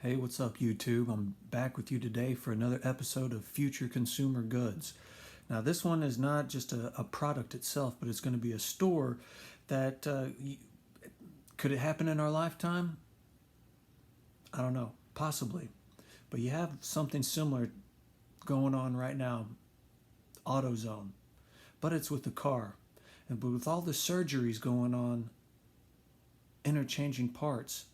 Hey, what's up, YouTube? I'm back with you today for another episode of Future Consumer Goods. Now, this one is not just a product itself, but it's going to be a store that could it happen in our lifetime? I don't know, possibly. But you have something similar going on right now, AutoZone, but it's with the car. But with all the surgeries going on, interchanging parts,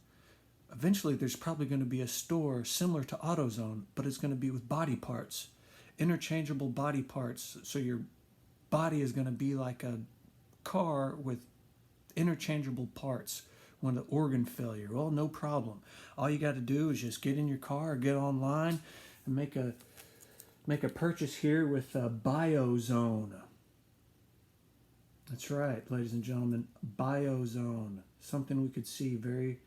eventually there's probably going to be a store similar to AutoZone, but it's going to be with body parts, interchangeable body parts. So your body is going to be like a car with interchangeable parts. When the organ failure, well, no problem. All you got to do is just get in your car or get online and make a purchase here with BioZone. That's right, ladies and gentlemen, BioZone. Something we could see very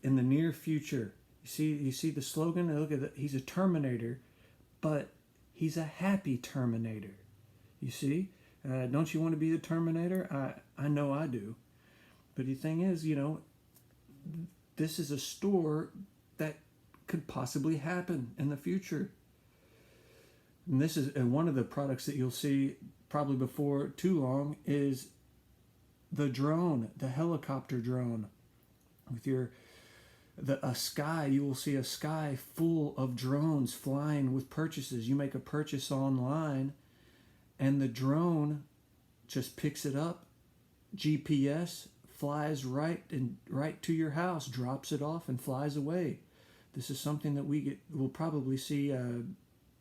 in the near future. You see the slogan. Look at that. He's a Terminator, but he's a happy Terminator. You see, don't you want to be the Terminator? I know I do. But the thing is, this is a store that could possibly happen in the future. And this is one of the products that you'll see probably before too long is the drone, the helicopter drone. With a sky, you will see a sky full of drones flying with purchases. You make a purchase online, and the drone just picks it up, GPS, flies right to your house, drops it off, and flies away. This is something that we'll probably see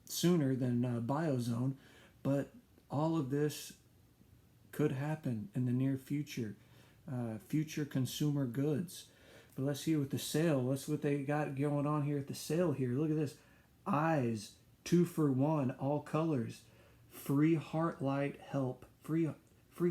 sooner than BioZone, but all of this could happen in the near future. Future consumer goods. But let's see with the sale. Let's what they got going on here at the sale here. Look at this. Eyes, 2 for 1, all colors. Free heart light help. Free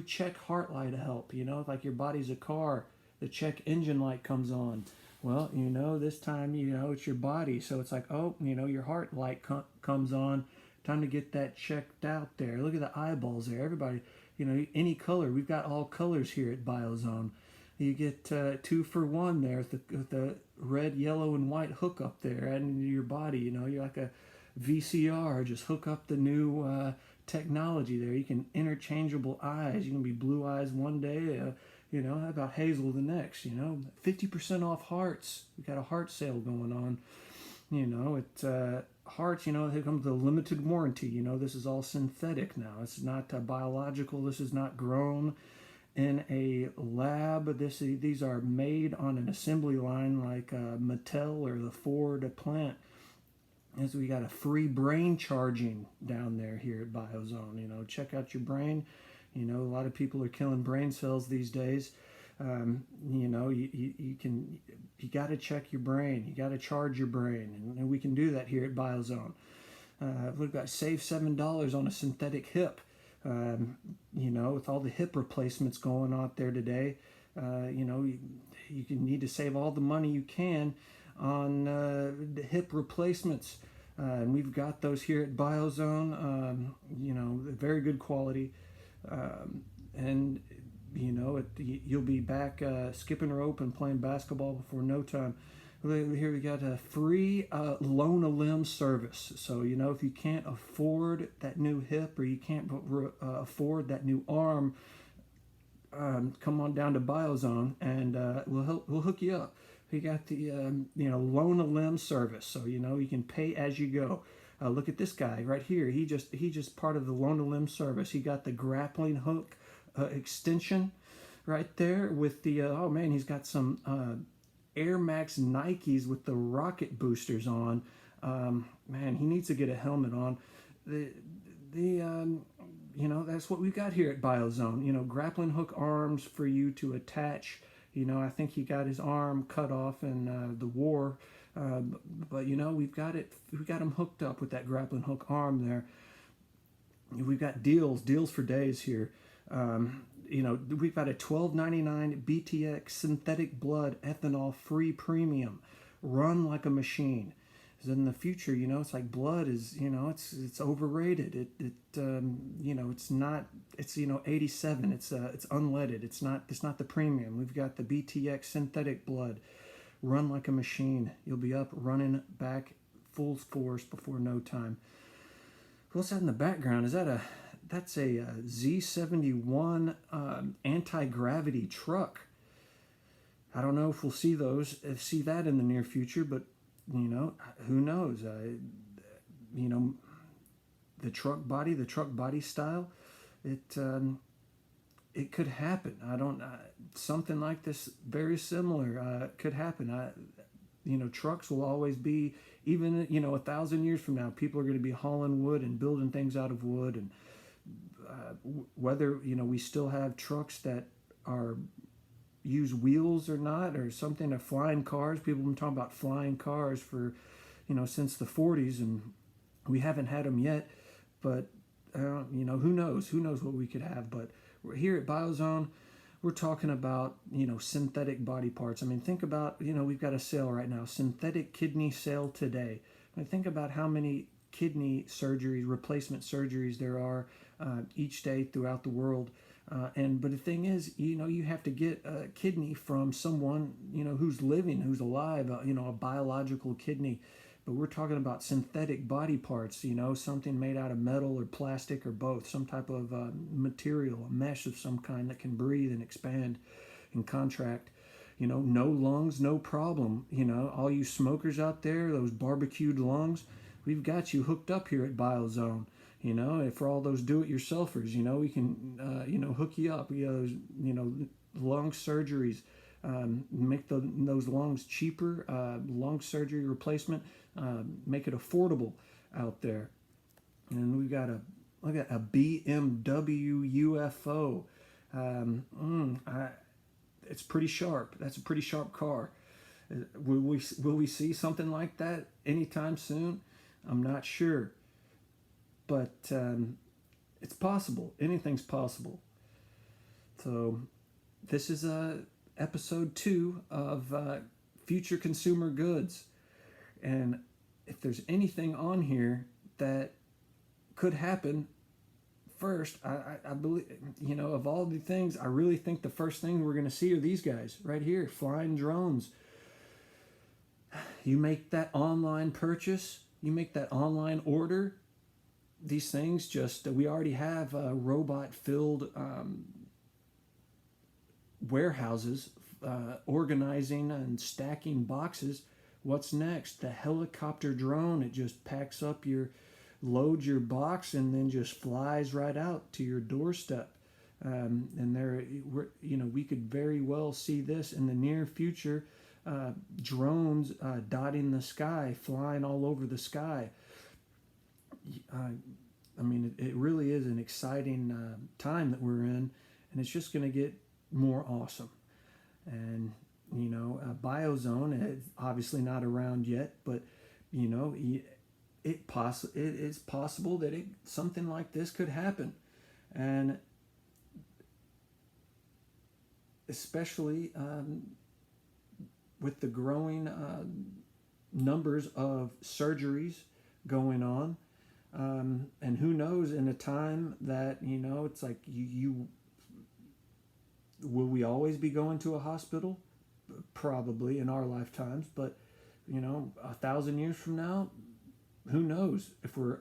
check heart light help. Like your body's a car. The check engine light comes on. Well, this time, it's your body. So it's like, oh, your heart light comes on. Time to get that checked out there. Look at the eyeballs there. Everybody, any color. We've got all colors here at BioZone. You get 2 for 1 there with the red, yellow, and white hook up there, adding to your body. You're like a VCR. Just hook up the new technology there. You can interchangeable eyes. You can be blue eyes one day, how about hazel the next? 50% off hearts. We got a heart sale going on. Hearts. Here comes the limited warranty. This is all synthetic now. It's not biological. This is not grown in a lab. These are made on an assembly line like Mattel or the Ford plant. As we got a free brain charging down there here at BioZone. Check out your brain. A lot of people are killing brain cells these days. You got to check your brain. You got to charge your brain, and we can do that here at BioZone. We've got save $7 on a synthetic hip. With all the hip replacements going out there today, you can need to save all the money you can on the hip replacements. And we've got those here at BioZone, very good quality. And you'll be back skipping rope and playing basketball before no time. Here we got a free loan a limb service. So if you can't afford that new hip or you can't afford that new arm, come on down to BioZone and we'll hook you up. We got the loan a limb service. So you can pay as you go. Look at this guy right here. He just part of the loan a limb service. He got the grappling hook extension right there with the he's got some Air Max Nikes with the rocket boosters on. He needs to get a helmet on. That's what we got here at BioZone. Grappling hook arms for you to attach. I think he got his arm cut off in the war, but we've got him hooked up with that grappling hook arm there. We've got deals for days here. We've got a $12.99 BTX synthetic blood ethanol free premium, run like a machine. So in the future, it's like blood is, it's overrated. It's not. It's 87. It's unleaded. It's not the premium. We've got the BTX synthetic blood. run like a machine. You'll be up running back full force before no time. What's that in the background? That's a Z71 anti-gravity truck. I don't know if we'll see that in the near future, but who knows? You know, the truck body style, it could happen. I don't something like this very similar could happen. Trucks will always be, even 1,000 years from now, people are going to be hauling wood and building things out of wood, and whether we still have trucks that are use wheels or not, or something, or flying cars. People have been talking about flying cars for since the 40s, and we haven't had them yet. But who knows what we could have. But we're here at BioZone. We're talking about synthetic body parts. I mean, think about we've got a sale right now, synthetic kidney sale today. I mean, think about how many kidney surgeries, replacement surgeries there are each day throughout the world. But the thing is, you have to get a kidney from someone who's living, who's alive, a biological kidney. But we're talking about synthetic body parts, something made out of metal or plastic or both, some type of material, a mesh of some kind that can breathe and expand and contract. No lungs, no problem. All you smokers out there, those barbecued lungs, we've got you hooked up here at BioZone. For all those do-it-yourselfers, we can, hook you up. Those, lung surgeries, make those lungs cheaper, lung surgery replacement, make it affordable out there. And we've got a BMW UFO. It's pretty sharp. That's a pretty sharp car. Will we see something like that anytime soon? I'm not sure. But it's possible. Anything's possible. So this is episode 2 of Future Consumer Goods. And if there's anything on here that could happen, first, I believe, of all the things, I really think the first thing we're going to see are these guys right here, flying drones. You make that online purchase, you make that online order, these things we already have robot-filled warehouses organizing and stacking boxes. What's next? The helicopter drone. It just packs up loads your box and then just flies right out to your doorstep. We could very well see this in the near future. Drones dotting the sky, flying all over the sky. It really is an exciting time that we're in, and it's just going to get more awesome. And BioZone is obviously not around yet, but it is possible that something like this could happen, and especially with the growing numbers of surgeries going on. And who knows, in a time that it's like will we always be going to a hospital? Probably in our lifetimes, but 1,000 years from now, who knows if we're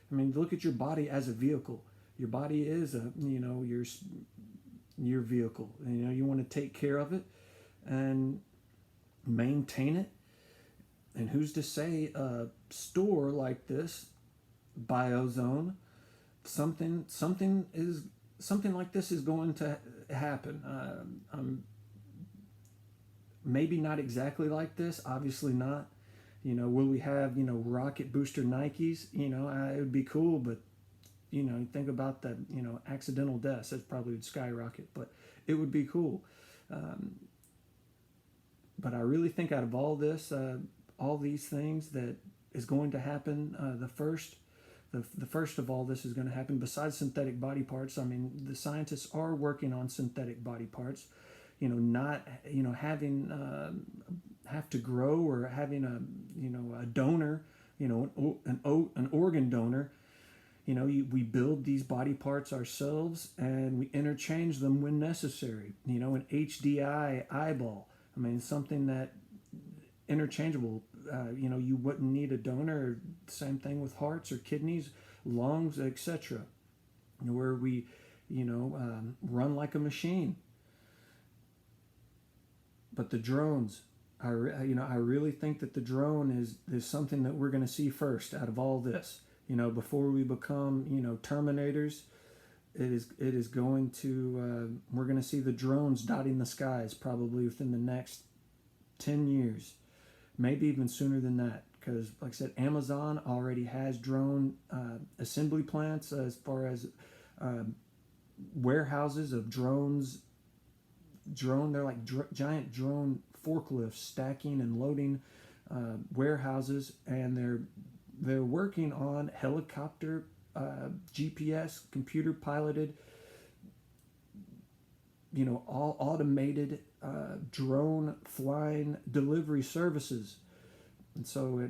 look at your body as a vehicle. Your body is your vehicle. You want to take care of it and maintain it. And who's to say a store like this, BioZone, something like this is going to happen. Maybe not exactly like this, obviously not. Will we have rocket booster Nikes? It would be cool, but think about the accidental deaths. That probably would skyrocket, but it would be cool. But I really think out of all this, all these things that is going to happen, the first of all this is going to happen. Besides synthetic body parts, the scientists are working on synthetic body parts. Not having have to grow, or having a donor, an organ donor. We build these body parts ourselves, and we interchange them when necessary. An HDI eyeball. I mean, something that interchangeable. You wouldn't need a donor. Same thing with hearts or kidneys, lungs, etc. Where we, run like a machine. But the drones, I really think that the drone is something that we're going to see first out of all this. Before we become Terminators, it is going to we're going to see the drones dotting the skies probably within the next 10 years, maybe even sooner than that. Because, like I said, Amazon already has drone assembly plants as far as warehouses of drones. They're like giant drone forklifts stacking and loading warehouses, and they're working on helicopter GPS computer piloted, all automated drone flying delivery services. And so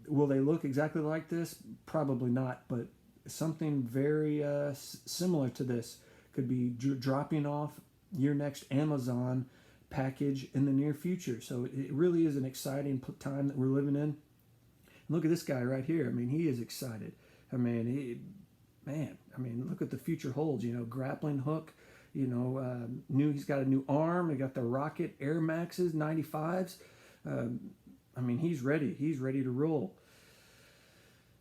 will they look exactly like this? Probably not, but something very similar to this could be dropping off your next Amazon package in the near future. So it really is an exciting time that we're living in. Look at this guy right here. I mean, he is excited. I mean, look at the future holds. Grappling hook. He's got a new arm. He got the Rocket Air Maxes 95s. He's ready. He's ready to roll.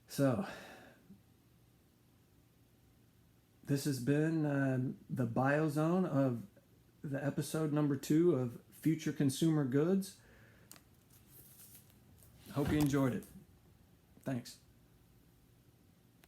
So this has been the Biozone of the episode number 2 of Future Consumer Goods. Hope you enjoyed it. Thanks.